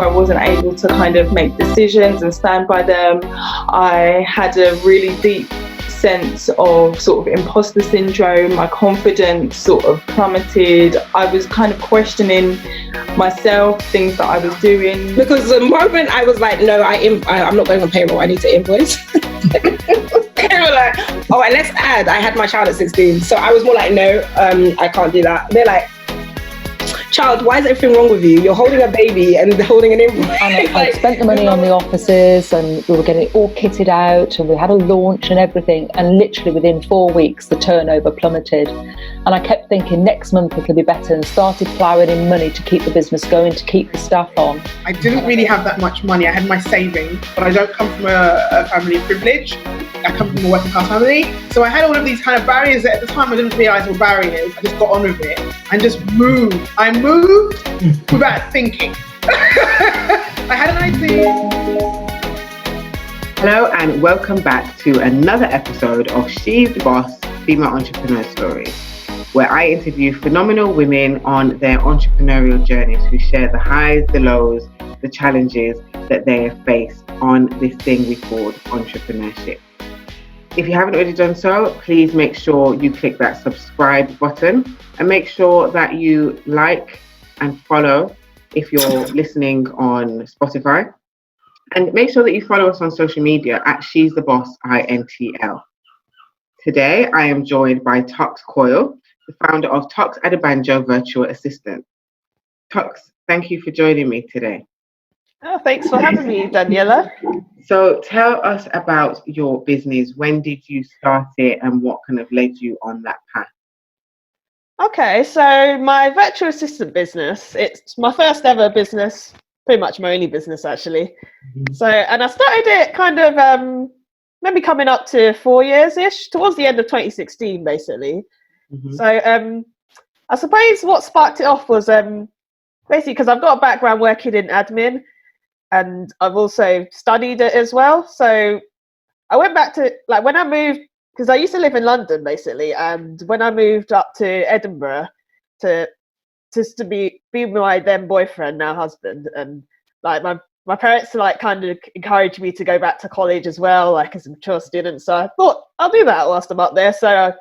I wasn't able to kind of make decisions and stand by them. I had a really deep sense of sort of imposter syndrome. My confidence sort of plummeted. I was kind of questioning myself, things that I was doing. Because the moment I was like, no, I'm not going on payroll, I need to invoice. They were like, oh, and let's add, I had my child at 16. So I was more like, no, I can't do that. They're like, child, why is everything wrong with you? You're holding a baby and holding an invoice. And I spent the money on the offices, and we were getting it all kitted out, and we had a launch and everything, and literally within 4 weeks the turnover plummeted. And I kept thinking next month it'll be better, and started ploughing in money to keep the business going, to keep the staff on. I didn't really have that much money. I had my savings, but I don't come from a family of privilege. I come from a working class family. So I had all of these kind of barriers that at the time I didn't realise were barriers. I just got on with it and just moved. I moved without thinking. I had an idea. Hello and welcome back to another episode of She's the Boss Female Entrepreneur Stories, where I interview phenomenal women on their entrepreneurial journeys who share the highs, the lows, the challenges that they have faced on this thing we call entrepreneurship. If you haven't already done so, please make sure you click that subscribe button and make sure that you like and follow if you're listening on Spotify. And make sure that you follow us on social media at She's the Boss INTL. Today, I am joined by Toks Coyle, the founder of Toks Adebanjo Virtual Assistant. Toks, thank you for joining me today. Oh, thanks for having me, Daniela. So tell us about your business. When did you start it and what kind of led you on that path? Okay, so my virtual assistant business, it's my first ever business, pretty much my only business actually. Mm-hmm. So, and I started it kind of maybe coming up to 4 years-ish, towards the end of 2016 basically. Mm-hmm. So I suppose what sparked it off was basically because I've got a background working in admin, and I've also studied it as well. So I went back to, like, when I moved, because I used to live in London basically, and when I moved up to Edinburgh to be with my then boyfriend, now husband, and like my parents like kind of encouraged me to go back to college as well, like as a mature student. So I thought I'll do that whilst I'm up there. So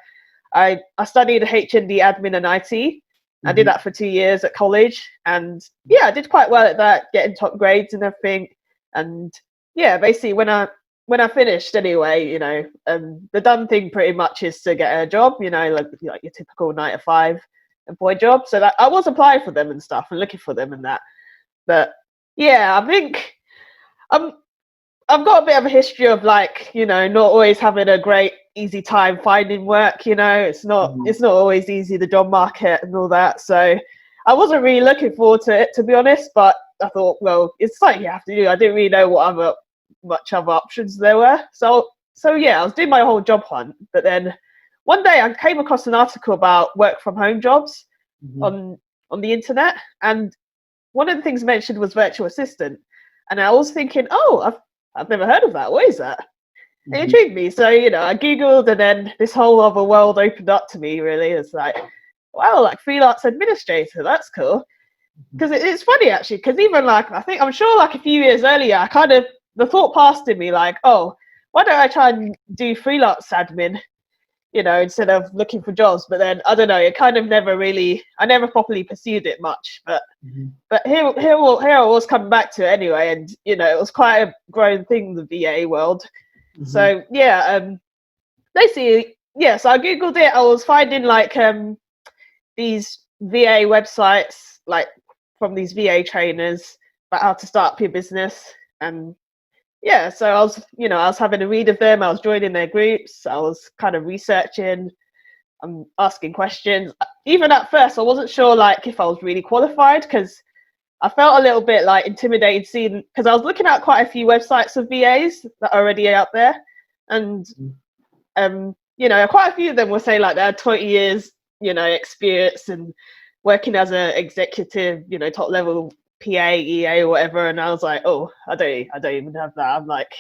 I studied HND admin and IT. I did that for 2 years at college, and yeah, I did quite well at that, getting top grades and everything. And yeah, basically when I finished anyway, you know, the done thing pretty much is to get a job, you know, like your typical 9-to-5 employed job. So that I was applying for them and stuff and looking for them and that. But yeah, I think I've got a bit of a history of, like, you know, not always having a great easy time finding work. You know, it's not always easy, the job market and all that. So I wasn't really looking forward to it, to be honest, but I thought, well, it's something you have to do. I didn't really know what much other options there were. So yeah, I was doing my whole job hunt, but then one day I came across an article about work from home jobs on the internet, and one of the things mentioned was virtual assistant, and I was thinking, oh, I've never heard of that. What is that? It intrigued me. So, you know, I Googled, and then this whole other world opened up to me, really. It's like, wow, like freelance administrator, that's cool. Because it's funny, actually, because even like, I'm sure like a few years earlier, the thought passed in me like, oh, why don't I try and do freelance admin, you know, instead of looking for jobs? But then, I don't know, it kind of I never properly pursued it much. But here I was coming back to it anyway, and, you know, it was quite a growing thing, the VA world. So yeah, basically, yeah, so I Googled it. I was finding like these VA websites, like from these VA trainers, about how to start up your business. And yeah, so I was having a read of them. I was joining their groups. I was kind of researching, asking questions. Even at first, I wasn't sure like if I was really qualified, because I felt a little bit like intimidated seeing, because I was looking at quite a few websites of VAs that are already out there, and you know, quite a few of them will say like they had 20 years, you know, experience and working as an executive, you know, top level PA, EA, or whatever. And I was like, oh, I don't even have that. I'm like,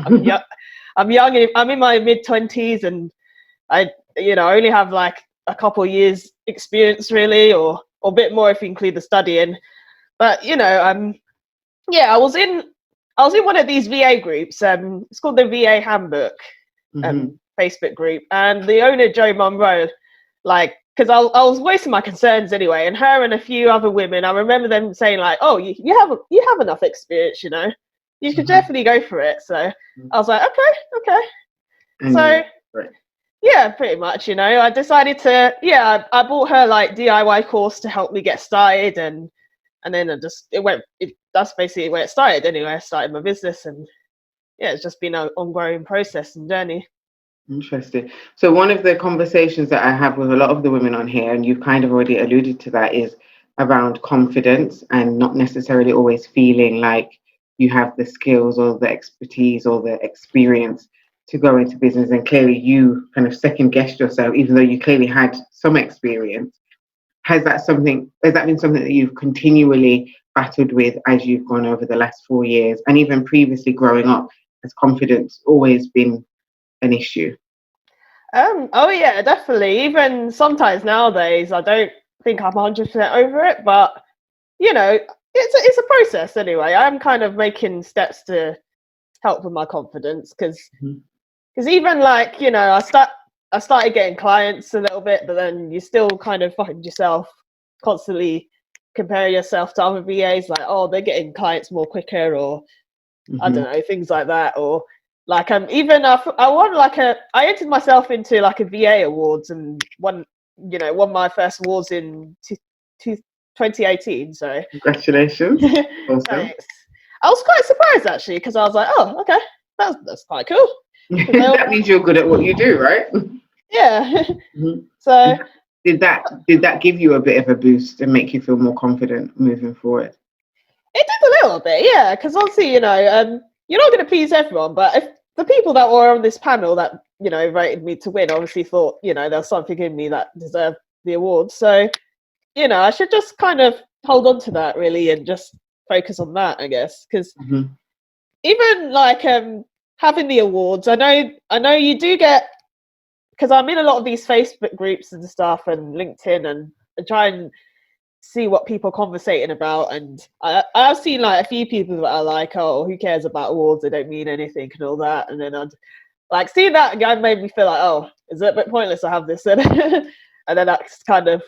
I'm young. I'm in my mid-20s, and I, you know, I only have like a couple of years experience really, or a bit more if you include the studying. But, you know, yeah, I was in one of these VA groups. It's called the VA Handbook Facebook group, and the owner Joe Monroe, like, because I was voicing my concerns anyway, and her and a few other women, I remember them saying like, "Oh, you have enough experience, you know, you should definitely go for it." So I was like, okay. So right. yeah, pretty much, you know, I decided to, I bought her like DIY course to help me get started, and then that's basically where it started anyway. I started my business, and yeah, it's just been an ongoing process and journey. Interesting. So one of the conversations that I have with a lot of the women on here, and you've kind of already alluded to that, is around confidence and not necessarily always feeling like you have the skills or the expertise or the experience to go into business. And clearly you kind of second guessed yourself, even though you clearly had some experience. Has that been something that you've continually battled with as you've gone over the last 4 years, and even previously growing up? Has confidence always been an issue? Oh yeah, definitely. Even sometimes nowadays, I don't think I'm 100% over it, but you know, it's a process anyway. I'm kind of making steps to help with my confidence, because even like, you know, I started getting clients a little bit, but then you still kind of find yourself constantly comparing yourself to other VAs, like, oh, they're getting clients more quicker, or I don't know, things like that. Or like even I won like I entered myself into like a VA awards, and won my first awards in 2018. So Congratulations. Awesome. thanks. I was quite surprised actually, because I was like, oh, okay, that's quite cool. That means you're good at what you do, right? Yeah. So did that give you a bit of a boost and make you feel more confident moving forward? it did a little bit, yeah, because obviously, you know, you're not going to please everyone, but if the people that were on this panel that, you know, voted me to win obviously thought, you know, there's something in me that deserved the award. So, you know, I should just kind of hold on to that really, and just focus on that, I guess, because even like having the awards, I know you do get, because I'm in a lot of these Facebook groups and stuff, and LinkedIn, and I try and see what people are conversating about, and I've seen like a few people that are like, oh, who cares about awards, they don't mean anything and all that, and then I'd like seeing that guy made me feel like, oh, is it a bit pointless to have this and then that's kind of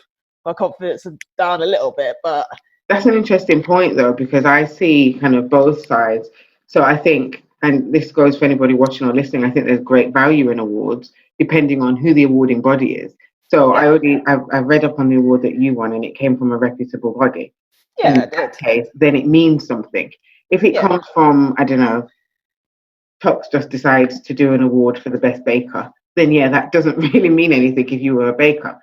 my confidence down a little bit. But that's an interesting point though, because I see kind of both sides. So I think, and this goes for anybody watching or listening, I think there's great value in awards depending on who the awarding body is. So I've read up on the award that you won, and it came from a reputable body. In that case, then it means something. If it comes from, I don't know, Toks just decides to do an award for the best baker, then yeah, that doesn't really mean anything if you were a baker.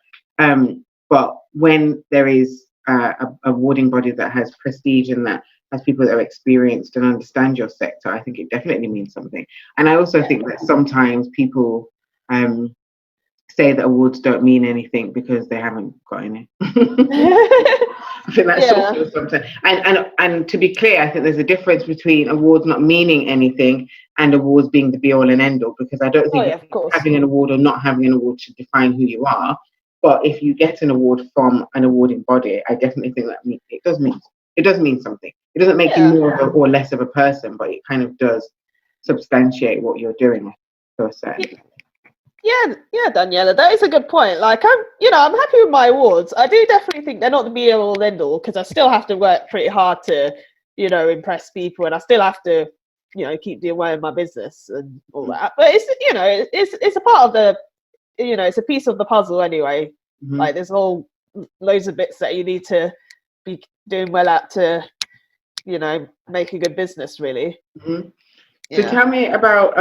But when there is a awarding body that has prestige and that has people that are experienced and understand your sector, I think it definitely means something. And I also think that sometimes people say that awards don't mean anything because they haven't got any. I think that's also sometimes. And to be clear, I think there's a difference between awards not meaning anything and awards being the be all and end all, because I don't think having an award or not having an award should define who you are. But if you get an award from an awarding body, I definitely think that it does mean something. It doesn't make you more of or less of a person, but it kind of does substantiate what you're doing to a certain extent. Yeah, Daniela, that is a good point. Like, I'm happy with my awards. I do definitely think they're not the be all and end all, because I still have to work pretty hard to, you know, impress people, and I still have to, you know, keep doing well in my business and all that. But it's, you know, it's a part of the, you know, it's a piece of the puzzle anyway. Like, there's loads of bits that you need to be doing well at to, you know, make a good business, really. So tell me about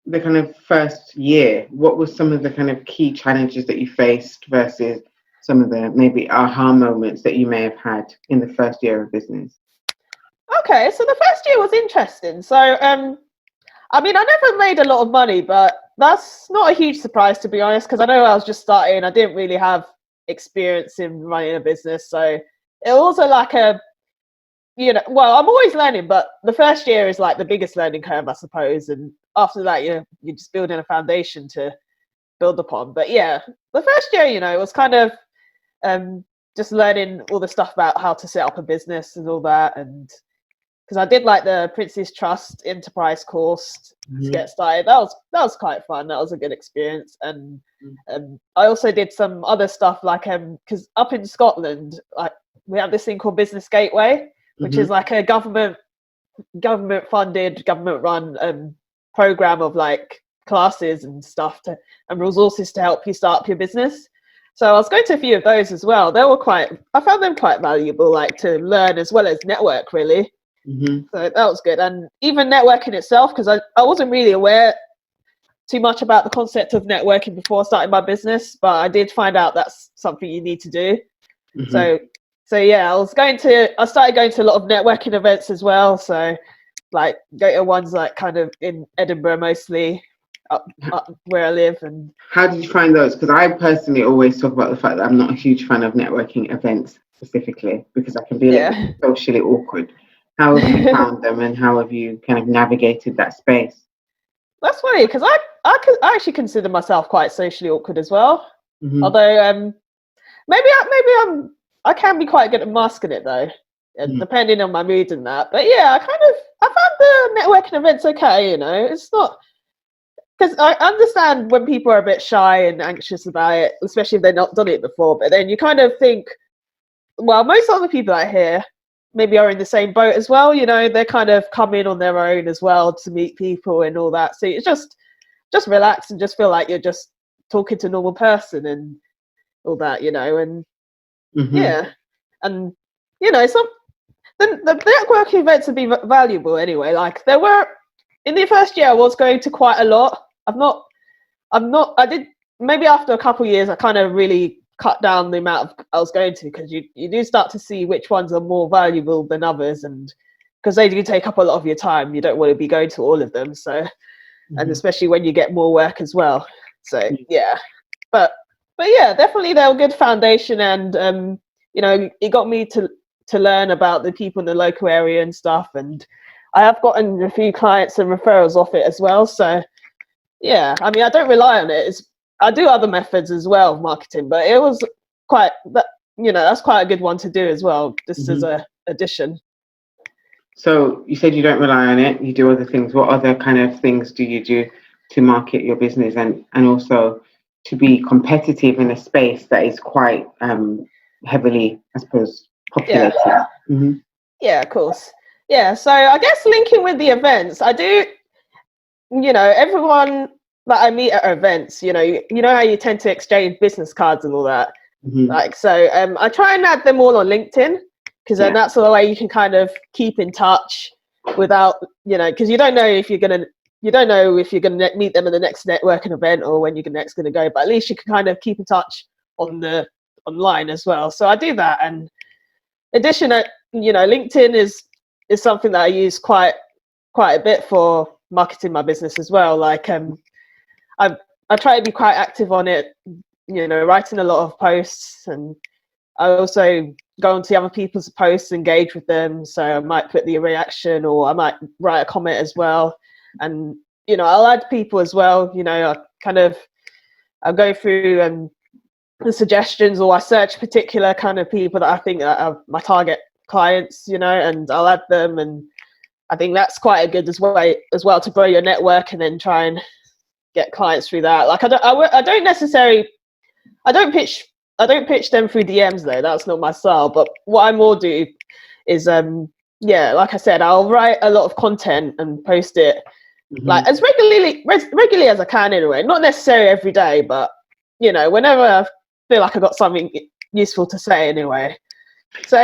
the kind of first year. What were some of the kind of key challenges that you faced versus some of the maybe aha moments that you may have had in the first year of business? Okay, so the first year was interesting. So, I mean, I never made a lot of money, but that's not a huge surprise, to be honest, because I know I was just starting. I didn't really have experience in running a business. So it was like you know, well, I'm always learning, but the first year is like the biggest learning curve, I suppose. And after that, you're just building a foundation to build upon. But yeah, the first year, you know, it was kind of just learning all the stuff about how to set up a business and all that. And because I did like the Prince's Trust Enterprise course to get started. That was quite fun. That was a good experience. And I also did some other stuff like because up in Scotland, like we have this thing called Business Gateway, which is like a government funded, government run program of like classes and stuff and resources to help you start up your business. So I was going to a few of those as well. I found them quite valuable, like to learn as well as network, really. So that was good. And even networking itself, because I wasn't really aware too much about the concept of networking before starting my business, but I did find out that's something you need to do. So yeah, I started going to a lot of networking events as well. So like go to ones like kind of in Edinburgh mostly, up where I live. And how did you find those? Because I personally always talk about the fact that I'm not a huge fan of networking events specifically, because I can be a little bit socially awkward. How have you found them, and how have you kind of navigated that space? That's funny, because I actually consider myself quite socially awkward as well. Although maybe I can be quite good at masking it though, depending on my mood and that. But yeah, I found the networking events okay. You know, it's not, because I understand when people are a bit shy and anxious about it, especially if they've not done it before. But then you kind of think, well, most other people out here maybe are in the same boat as well. You know, they kind of come in on their own as well to meet people and all that. So it's just relax and just feel like you're just talking to a normal person and all that, you know. And yeah, and you know, the networking events would be valuable anyway. Like there were, in the first year I was going to quite a lot. I did, maybe after a couple of years I kind of really cut down the amount I was going to, because you do start to see which ones are more valuable than others, and because they do take up a lot of your time, you don't want to be going to all of them. So and especially when you get more work as well. So yeah, but yeah, definitely they're a good foundation, and you know, it got me to learn about the people in the local area and stuff, and I have gotten a few clients and referrals off it as well. So yeah, I mean, I don't rely on it. I do other methods as well of marketing, but it was quite that, you know, that's quite a good one to do as well, just as a addition. So you said you don't rely on it, you do other things. What other kind of things do you do to market your business and also to be competitive in a space that is quite heavily, I suppose, populated? Yeah, of course. Yeah, so I guess linking with the events, I do, you know, everyone that I meet at events, you know how you tend to exchange business cards and all that. Like, so I try and add them all on LinkedIn, because then that's the way you can kind of keep in touch without, you know, because you don't know if you're gonna meet them at the next networking event or when you're next gonna go, but at least you can kind of keep in touch online as well. So I do that, and in addition, you know, LinkedIn is something that I use quite a bit for marketing my business as well. Like I try to be quite active on it, you know, writing a lot of posts, and I also go onto other people's posts, engage with them. So I might put the reaction, or I might write a comment as well. And, you know, I'll add people as well. You know, I'll go through the suggestions, or I search particular kind of people that I think are my target clients, you know, and I'll add them. And I think that's quite a good way as well to grow your network and then try and get clients through that. Like I don't pitch them through DMs though. That's not my style. But what I more do is like I said, I'll write a lot of content and post it like as regularly as I can anyway. Not necessarily every day, but you know, whenever I feel like I got something useful to say anyway. So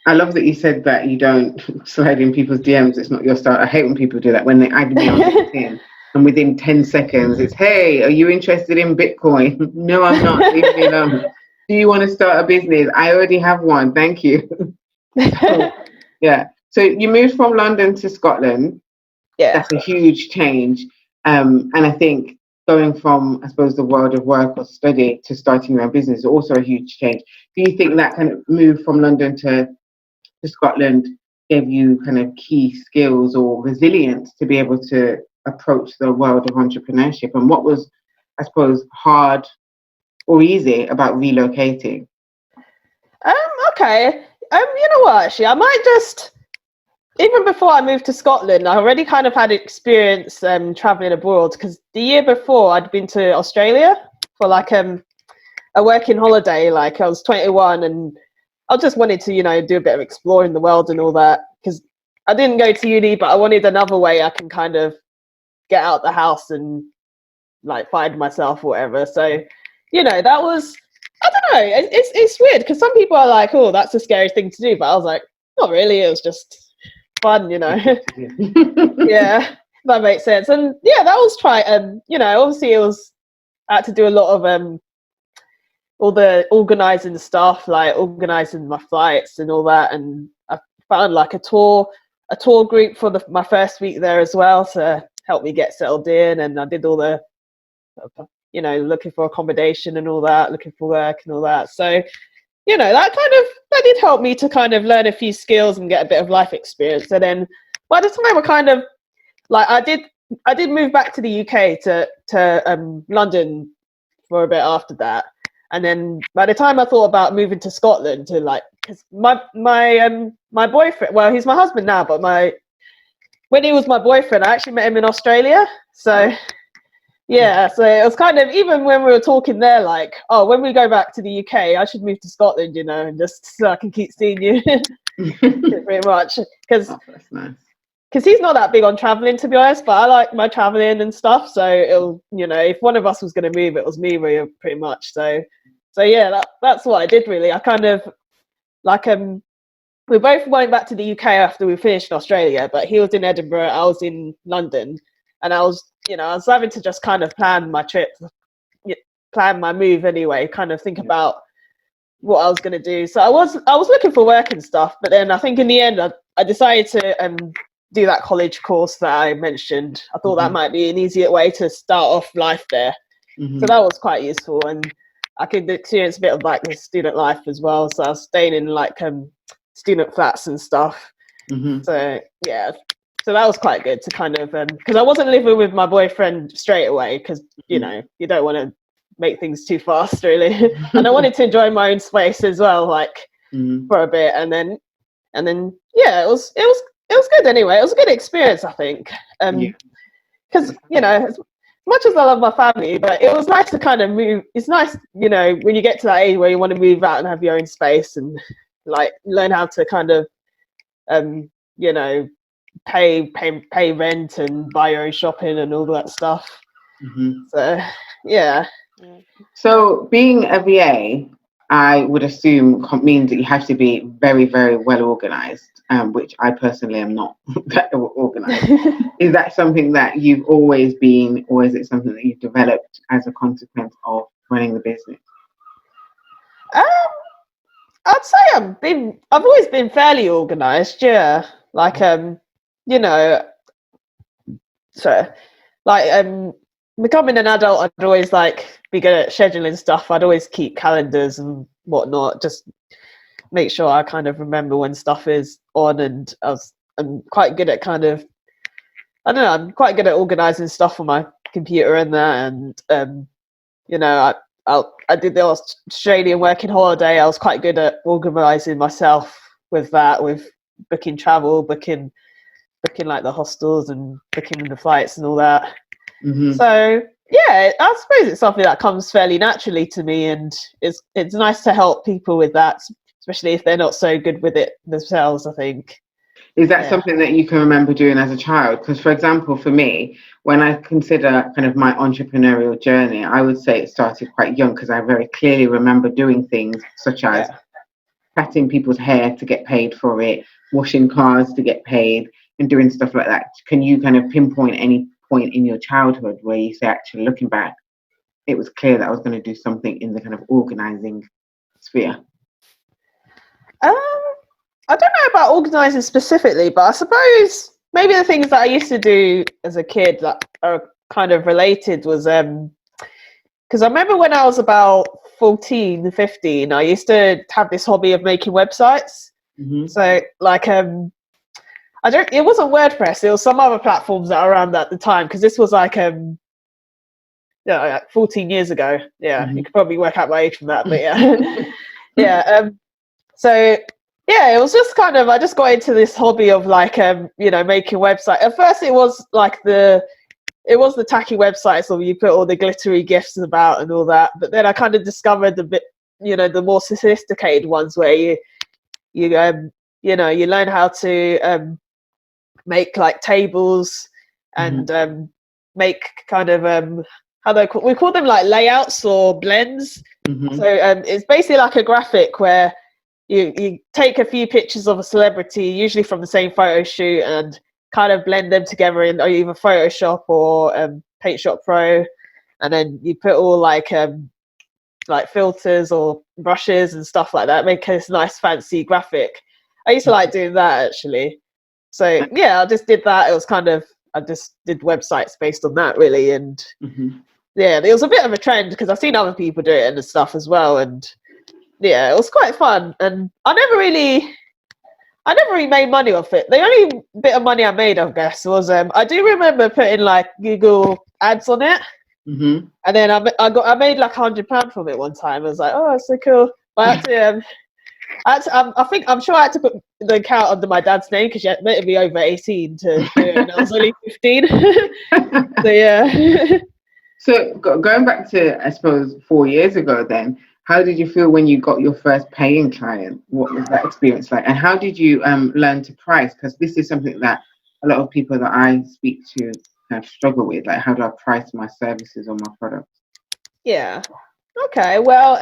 I love that you said that you don't slide in people's DMs. It's not your style. I hate when people do that, when they add me on LinkedIn. And within 10 seconds, it's, hey, are you interested in Bitcoin? No, I'm not. Leave me alone. Do you want to start a business? I already have one. Thank you. So you moved from London to Scotland. Yeah. That's a huge change. And I think going from, I suppose, the world of work or study to starting your own business is also a huge change. Do you think that kind of move from London to Scotland gave you kind of key skills or resilience to be able to approach the world of entrepreneurship? And what was, I suppose, hard or easy about relocating? Okay. You know what, actually, I might just even before I moved to Scotland, I already kind of had experience traveling abroad, because the year before I'd been to Australia for like a working holiday. Like I was 21 and I just wanted to, do a bit of exploring the world and all that, because I didn't go to uni, but I wanted another way I can kind of get out the house and like find myself or whatever. So, that was, I don't know, it's weird, because some people are like, oh, that's a scary thing to do, but I was like, not really, it was just fun, Yeah, that makes sense. And yeah, that was obviously I had to do a lot of all the organizing stuff, like organizing my flights and all that, and I found like a tour group for my first week there as well to help me get settled in. And I did all the looking for accommodation and all that, looking for work and all that. So that did help me to kind of learn a few skills and get a bit of life experience. And then by the time I kind of like I did move back to the UK to London for a bit after that. And then by the time I thought about moving to Scotland, to like, because my boyfriend, well, he's my husband now, but when he was my boyfriend, I actually met him in Australia. So yeah, so it was kind of, even when we were talking there, like, oh, when we go back to the UK, I should move to Scotland, and just so I can keep seeing you, pretty much. Because that's nice. Because he's not that big on traveling, to be honest, but I like my traveling and stuff. So it'll, if one of us was going to move, it was me, really, pretty much. So yeah, that's what I did, really. I kind of like we both went back to the UK after we finished in Australia, but he was in Edinburgh, I was in London, and I was having to just kind of plan my trip, plan my move anyway, kind of think about what I was going to do. So I was looking for work and stuff, but then I think in the end I decided to do that college course that I mentioned. I thought that might be an easier way to start off life there. So that was quite useful, and I could experience a bit of like the student life as well. So I was staying in like student flats and stuff. So yeah, so that was quite good to kind of because I wasn't living with my boyfriend straight away, because you don't want to make things too fast, really. And I wanted to enjoy my own space as well, like for a bit, and then yeah, it was good anyway. It was a good experience, I think, because as much as I love my family, but it was nice to kind of move. It's nice, when you get to that age where you want to move out and have your own space and like learn how to kind of pay rent and buy your own shopping and all that stuff. So yeah. So being a VA, I would assume means that you have to be very, very well organized, which I personally am not that organized. Is that something that you've always been, or is it something that you've developed as a consequence of running the business? I'd say I've always been fairly organized, yeah. Like so like becoming an adult, I'd always like be good at scheduling stuff. I'd always keep calendars and whatnot, just make sure I kind of remember when stuff is on. And I'm quite good at kind of, I don't know, I'm quite good at organizing stuff on my computer and that. And I did the Australian working holiday. I was quite good at organising myself with that, with booking travel, booking like the hostels and booking the flights and all that. So yeah, I suppose it's something that comes fairly naturally to me, and it's nice to help people with that, especially if they're not so good with it themselves, I think. Is that something that you can remember doing as a child? Because, for example, for me, when I consider kind of my entrepreneurial journey, I would say it started quite young, because I very clearly remember doing things such as cutting people's hair to get paid for it, washing cars to get paid, and doing stuff like that. Can you kind of pinpoint any point in your childhood where you say, actually, looking back, it was clear that I was going to do something in the kind of organising sphere? I don't know about organising specifically, but I suppose maybe the things that I used to do as a kid that are kind of related was because I remember when I was about 14, 15, I used to have this hobby of making websites. So like it wasn't WordPress, it was some other platforms that were around at the time, because this was like 14 years ago. You could probably work out my age from that, but yeah. So yeah, it was just kind of, I just got into this hobby of like, you know, making website. At first it was like the tacky websites where you put all the glittery gifs about and all that. But then I kind of discovered the bit, you know, the more sophisticated ones where you know, you learn how to make like tables and make kind of we call them like layouts or blends. So it's basically like a graphic where you take a few pictures of a celebrity, usually from the same photo shoot, and kind of blend them together in either Photoshop or PaintShop Pro, and then you put all like filters or brushes and stuff like that, make this nice fancy graphic. I used to like doing that actually. So yeah, I just did that. It was kind of, I just did websites based on that really, and yeah, it was a bit of a trend because I've seen other people do it and stuff as well, and yeah, it was quite fun. And I never really made money off it. The only bit of money I made, I guess, was I do remember putting like Google ads on it, and then I made like £100 from it one time. I was like, oh, that's so cool. But I think I had to put the account under my dad's name because you had to be over 18 to do it, and I was only 15. So yeah. So going back to, I suppose, 4 years ago then, how did you feel when you got your first paying client? What was that experience like? And how did you learn to price? Because this is something that a lot of people that I speak to kind of struggle with. Like, how do I price my services or my products? Yeah. Okay. Well,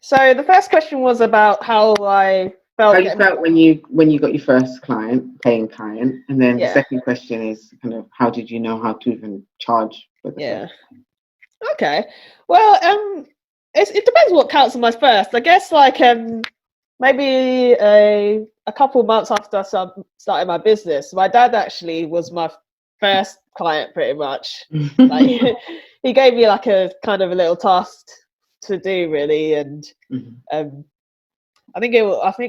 so the first question was about how I felt. How you felt when you got your first paying client, and then the second question is kind of how did you know how to even charge for the first? Okay. Well, it depends what counts as my first. I guess like maybe a couple of months after I started my business, my dad actually was my first client pretty much. Like he gave me like a kind of a little task to do really, and I think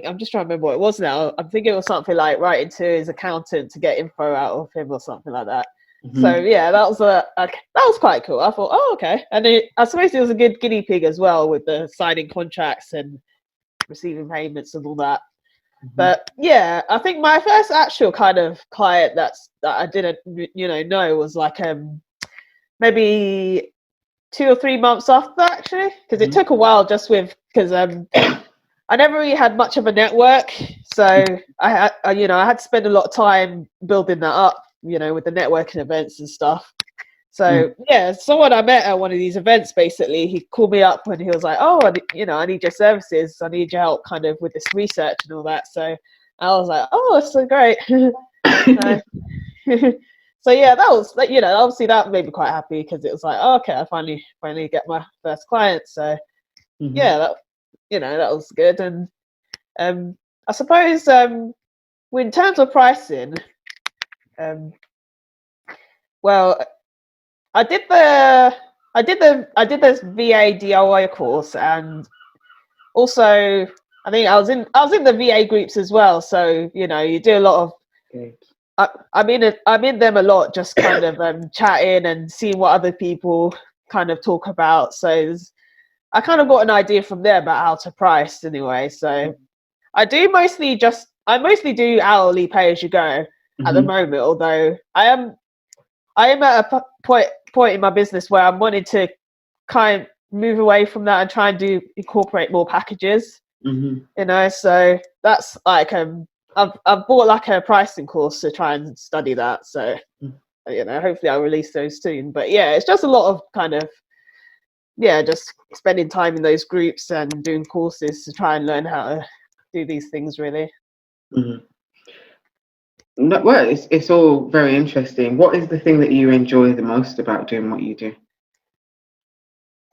I'm just trying to remember what it was now. I think it was something like writing to his accountant to get info out of him or something like that. So yeah, that was quite cool. I thought, oh okay, and I suppose it was a good guinea pig as well with the signing contracts and receiving payments and all that. But yeah, I think my first actual kind of client that I didn't know was like maybe 2 or 3 months after actually, because it took a while just because I never really had much of a network, so I had to spend a lot of time building that up, with the networking events and stuff. So yeah, someone I met at one of these events, basically, he called me up and he was like, "Oh, I need your services. I need your help, kind of with this research and all that." So I was like, "Oh, that's so great." So yeah, that was like, obviously that made me quite happy because it was like, oh, okay, I finally get my first client. So yeah, that was good. And I suppose in terms of pricing, well, I did this VA DIY course, and also I think I was in the VA groups as well. So you do a lot of. I'm in them a lot, just kind of chatting and seeing what other people kind of talk about. So I kind of got an idea from there about how to price anyway. So I mostly do hourly pay as you go at the moment. Although I am at a point in my business where I'm wanting to kind of move away from that and try and incorporate more packages. So that's like I've bought like a pricing course to try and study that. So hopefully I'll release those soon. But yeah, it's just a lot of kind of just spending time in those groups and doing courses to try and learn how to do these things really. Well, it's all very interesting. What is the thing that you enjoy the most about doing what you do?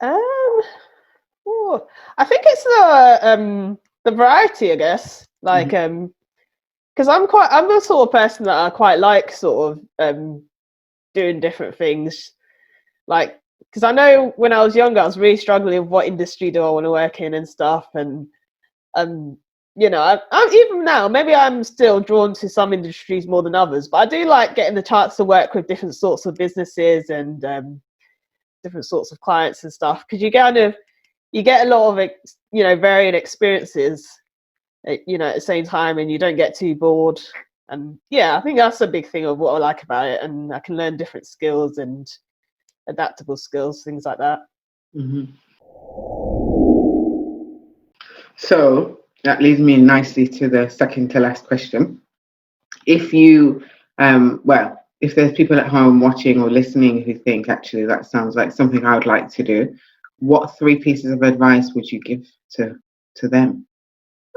I think it's the variety, I guess. Like because I'm the sort of person that I quite like sort of doing different things. Like, because I know when I was younger, I was really struggling with what industry do I want to work in and stuff. And I'm even now, maybe I'm still drawn to some industries more than others, but I do like getting the chance to work with different sorts of businesses and different sorts of clients and stuff. Because you get a lot of varying experiences. at the same time, and you don't get too bored. And yeah, I think that's a big thing of what I like about it, and I can learn different skills and adaptable skills, things like that. Mm-hmm. So that leads me nicely to the second to last question. If you, if there's people at home watching or listening who think, actually, that sounds like something I would like to do, what 3 pieces of advice would you give to them?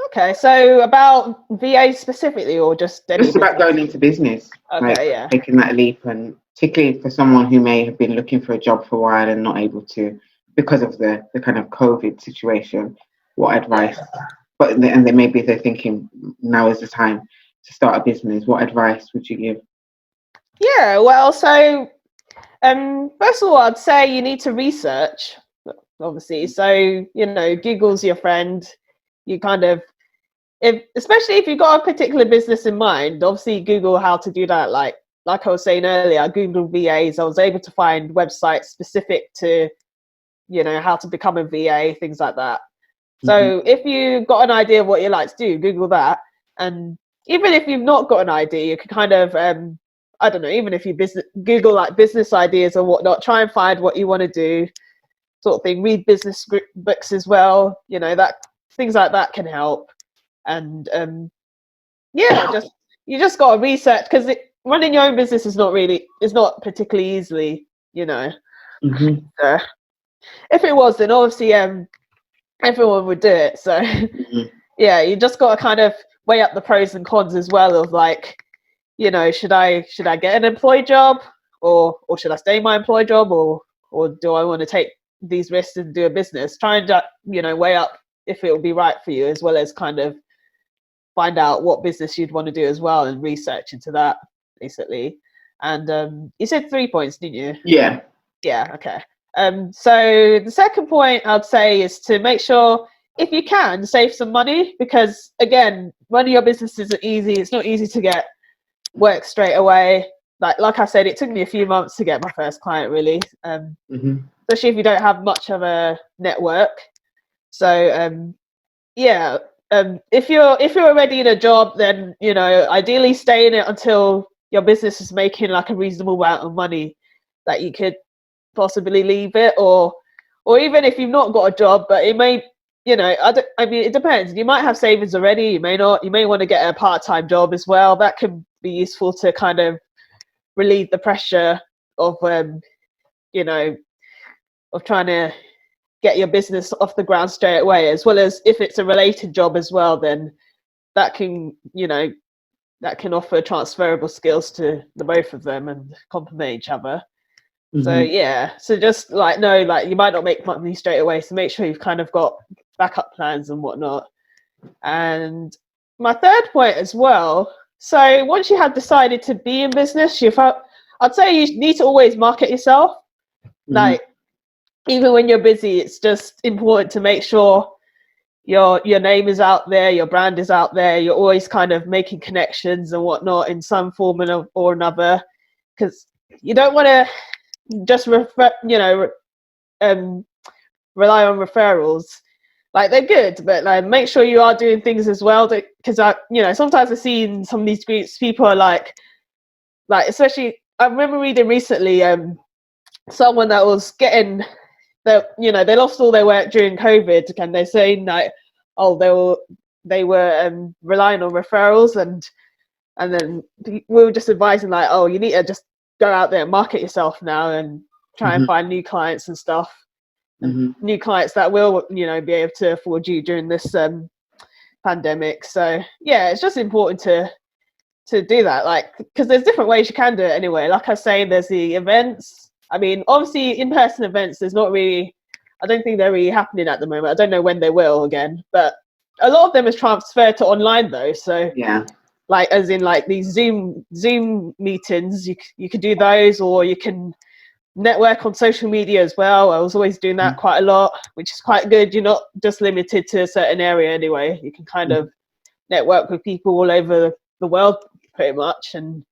Okay, so about VA specifically, or just any Just about business? going into business, Okay, yeah. taking that leap, and particularly for someone who may have been looking for a job for a while and not able to because of the kind of COVID situation. What advice? And then maybe they're thinking now is the time to start a business. What advice would you give? Yeah, well, so first of all, I'd say you need to research, obviously. So Google's your friend. You kind of, especially if you've got a particular business in mind, obviously Google how to do that. Like I was saying earlier, I Googled VAs. I was able to find websites specific to, how to become a VA, things like that. So if you've got an idea of what you like to do, Google that. And even if you've not got an idea, you can kind of, I don't know, even if you Google like business ideas or whatnot, try and find what you want to do, sort of thing. Read business books as well. That things like that can help. And you just got to research, because running your own business is not particularly easily, So if it was, then obviously everyone would do it. So yeah, you just got to kind of weigh up the pros and cons as well of like, should I get an employed job, or should I stay in my employed job, or do I want to take these risks and do a business? Try and weigh up if it will be right for you, as well as kind of find out what business you'd want to do as well, and research into that basically. And you said 3 points, didn't you? Yeah, okay. So the second point I'd say is to make sure, if you can, save some money, because again, running your business isn't easy. It's not easy to get work straight away. Like I said, it took me a few months to get my first client, really, especially if you don't have much of a network. So if you're already in a job, then ideally stay in it until your business is making like a reasonable amount of money that you could possibly leave it, or even if you've not got a job, but it may, it depends. You might have savings already, you may not. You may want to get a part-time job as well. That can be useful to kind of relieve the pressure of of trying to get your business off the ground straight away, as well as if it's a related job as well, then that can offer transferable skills to the both of them and complement each other. So yeah, so just know you might not make money straight away, so make sure you've kind of got backup plans and whatnot. And my third point as well, so once you have decided to be in business, I'd say you need to always market yourself. Like, even when you're busy, it's just important to make sure your name is out there, your brand is out there. You're always kind of making connections and whatnot in some form or another, because you don't want to just rely on referrals. Like, they're good, but like, make sure you are doing things as well, because sometimes I see in some of these groups, people are like especially, I remember reading recently someone that was getting they lost all their work during COVID, and they're saying like, they were relying on referrals, and then we were just advising like, oh, you need to just go out there and market yourself now and try and find new clients and stuff, and new clients that will be able to afford you during this pandemic. So yeah, it's just important to do that, like, because there's different ways you can do it anyway. Like I was saying, there's the events. I mean, obviously in-person events, I don't think they're really happening at the moment. I don't know when they will again, but a lot of them is transferred to online though. So yeah, like, as in like these Zoom meetings, you could do those, or you can network on social media as well. I was always doing that quite a lot, which is quite good. You're not just limited to a certain area anyway. You can kind of network with people all over the world pretty much. And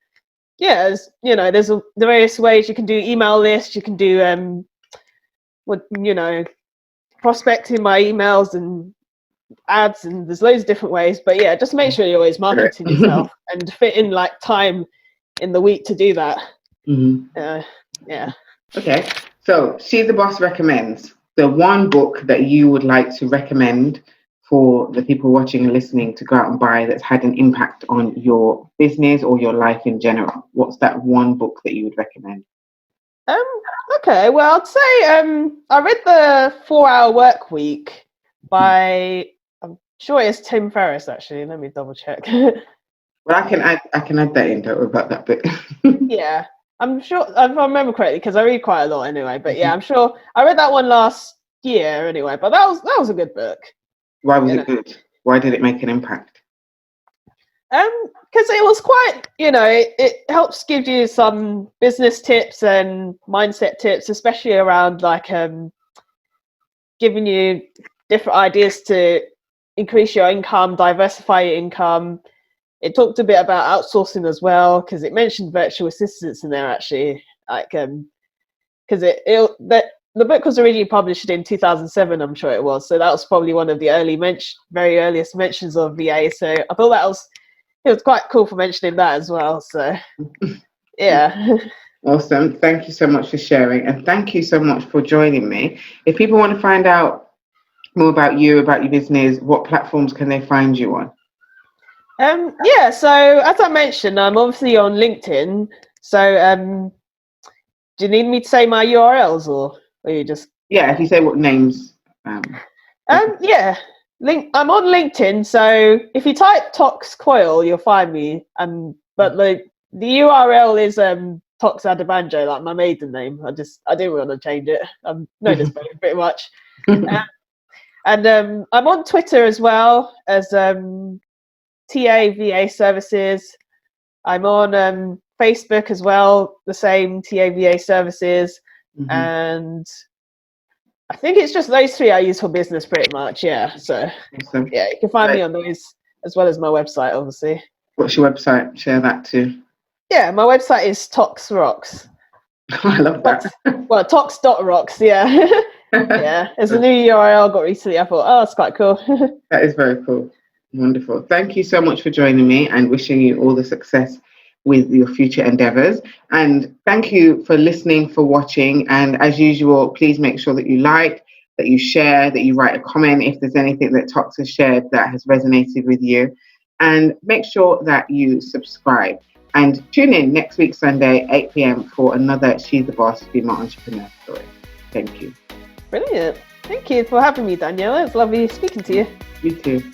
yeah, there's the various ways you can do email lists. You can do prospecting my emails and ads, and there's loads of different ways. But yeah, just make sure you're always marketing yourself and fit in like time in the week to do that. Yeah. Okay. So She's the Boss recommends the one book that you would like to recommend for the people watching and listening to go out and buy that's had an impact on your business or your life in general. What's that one book that you would recommend? Okay, well, I'd say I read the 4-Hour Work Week by, I'm sure it's Tim Ferriss, actually. Let me double check. Well, I can add that in, don't worry about that bit. Yeah, I'm sure, if I remember correctly, because I read quite a lot anyway. But yeah, I'm sure I read that one last year anyway. But that was a good book. Why was it good? Why did it make an impact? Because it was quite, it helps give you some business tips and mindset tips, especially around like giving you different ideas to increase your income, diversify your income. It talked a bit about outsourcing as well, because it mentioned virtual assistants in there actually, like because the book was originally published in 2007, I'm sure it was. So that was probably one of the very earliest mentions of VA. So I thought it was quite cool for mentioning that as well. So, yeah. Awesome. Thank you so much for sharing. And thank you so much for joining me. If people want to find out more about you, about your business, what platforms can they find you on? Yeah, so as I mentioned, I'm obviously on LinkedIn. So do you need me to say my URLs or you just... Yeah, if you say what names. Yeah. I'm on LinkedIn, so if you type Toks Coyle, you'll find me. But the URL is Toks Adebanjo, like my maiden name. I didn't want to change it. I'm known as both pretty much. And I'm on Twitter as well as TAVA Services. I'm on Facebook as well, the same TAVA Services, and I think it's just those three I use for business pretty much, yeah. So, Awesome. Yeah, you can find me on those as well as my website, obviously. What's your website? Share that too. Yeah, my website is Toks Rocks. I love that. Well, Toks.rocks, yeah. Yeah, there's a new URL I got recently. I thought, that's quite cool. That is very cool. Wonderful. Thank you so much for joining me and wishing you all the success with your future endeavors. And thank you for listening, for watching. And as usual, please make sure that you like, that you share, that you write a comment if there's anything that Toks has shared that has resonated with you. And make sure that you subscribe. And tune in next week, Sunday, 8 p.m. for another She's the Boss Female Entrepreneur story. Thank you. Brilliant. Thank you for having me, Daniela. It's lovely speaking to you. You too.